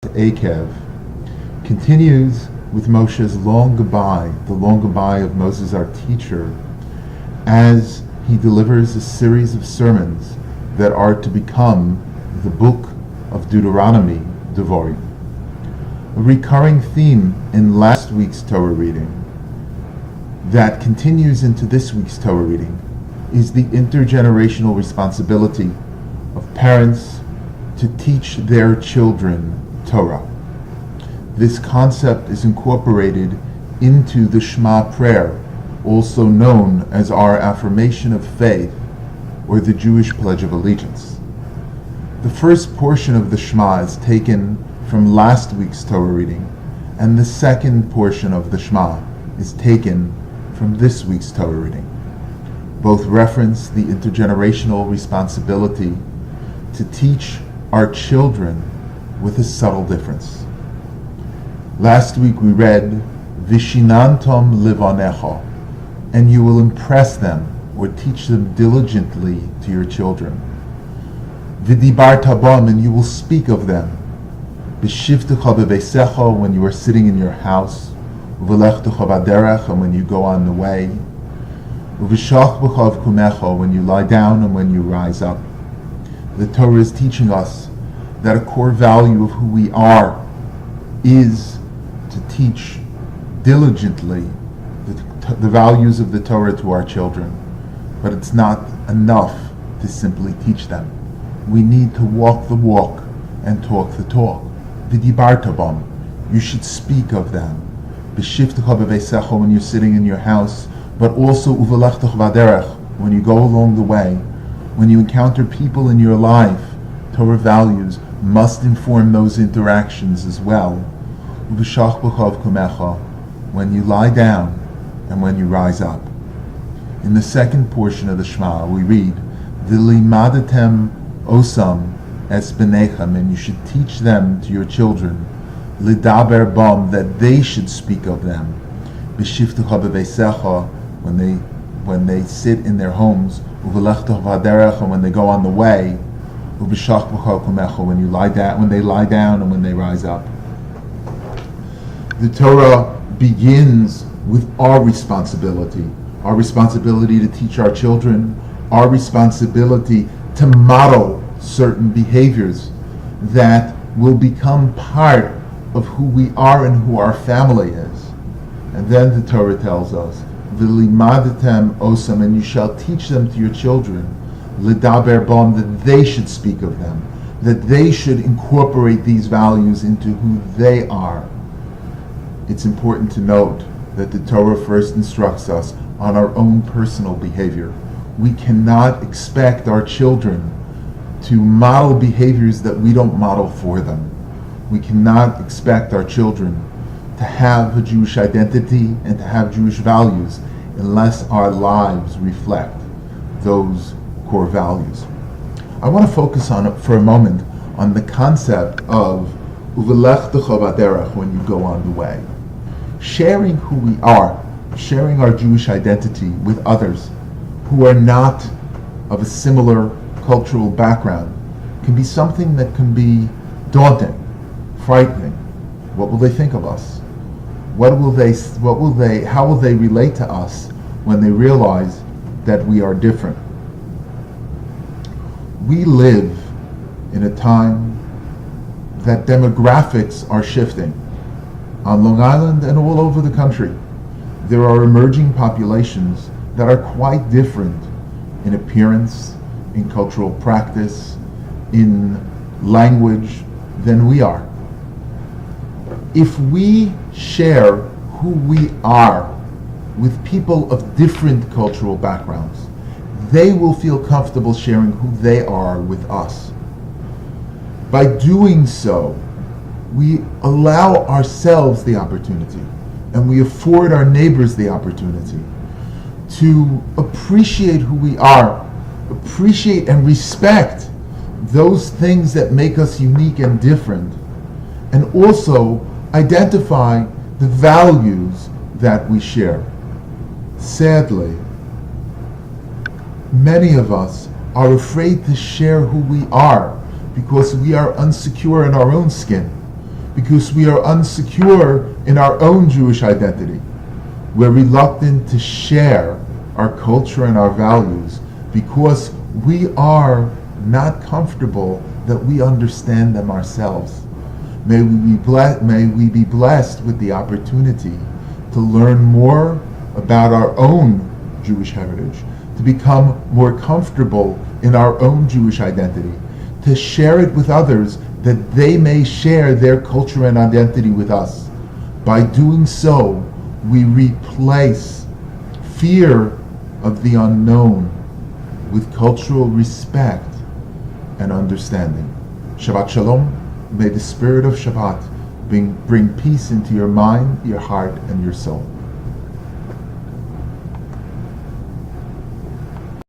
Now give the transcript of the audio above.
Eikev continues with Moshe's long goodbye, the long goodbye of Moses, our teacher, as he delivers a series of sermons that are to become the book of Deuteronomy, Dvar. A recurring theme in last week's Torah reading that continues into this week's Torah reading is the intergenerational responsibility of parents to teach their children Torah. This concept is incorporated into the Shema prayer, also known as our affirmation of faith or the Jewish Pledge of Allegiance. The first portion of the Shema is taken from last week's Torah reading, and the second portion of the Shema is taken from this week's Torah reading. Both reference the intergenerational responsibility to teach our children with a subtle difference. Last week we read, Vishinantom livanecha, and you will impress them or teach them diligently to your children. Vidibar tabam, and you will speak of them. B'shivtecha b'veisecha, when you are sitting in your house. Uvelechtecha b'derech, and when you go on the way. Uvishachbecha v'kumecha, when you lie down and when you rise up. The Torah is teaching us that a core value of who we are is to teach diligently the values of the Torah to our children. But it's not enough to simply teach them. We need to walk the walk and talk the talk. V'dibar tabam, you should speak of them. B'shivtecha b'veisecha, when you're sitting in your house, but also uvelechtecha b'derech, when you go along the way. When you encounter people in your life, Torah values must inform those interactions as well. When you lie down and when you rise up. In the second portion of the Shema, we read, V'limadatem osam es b'nechem, and you should teach them to your children, lidaber bam, that they should speak of them, b'shivtecha b'veisecha, when they sit in their homes, uv'lechtecha v'derech, when they go on the way, when you lie down, when they lie down and when they rise up. The Torah begins with our responsibility to teach our children, our responsibility to model certain behaviors that will become part of who we are and who our family is. And then the Torah tells us, V'limadatem osam, and you shall teach them to your children, lidaber bam, that they should speak of them, that they should incorporate these values into who they are. It's important to note that the Torah first instructs us on our own personal behavior. We cannot expect our children to model behaviors that we don't model for them. We cannot expect our children to have a Jewish identity and to have Jewish values unless our lives reflect those core values. I want to focus on for a moment on the concept of uvelechtecha b'derech, when you go on the way. Sharing who we are, sharing our Jewish identity with others who are not of a similar cultural background can be something that can be daunting, frightening. What will they think of us? How will they relate to us when they realize that we are different? We live in a time that demographics are shifting. On Long Island and all over the country, there are emerging populations that are quite different in appearance, in cultural practice, in language than we are. If we share who we are with people of different cultural backgrounds, they will feel comfortable sharing who they are with us. By doing so, we allow ourselves the opportunity, and we afford our neighbors the opportunity to appreciate who we are, appreciate and respect those things that make us unique and different, and also identify the values that we share. Sadly, many of us are afraid to share who we are because we are unsecure in our own skin. because we are unsecure in our own Jewish identity. We're reluctant to share our culture and our values because we are not comfortable that we understand them ourselves. May we be blessed with the opportunity to learn more about our own Jewish heritage, to become more comfortable in our own Jewish identity, to share it with others that they may share their culture and identity with us. By doing so, we replace fear of the unknown with cultural respect and understanding. Shabbat Shalom. May the spirit of Shabbat bring peace into your mind, your heart, and your soul.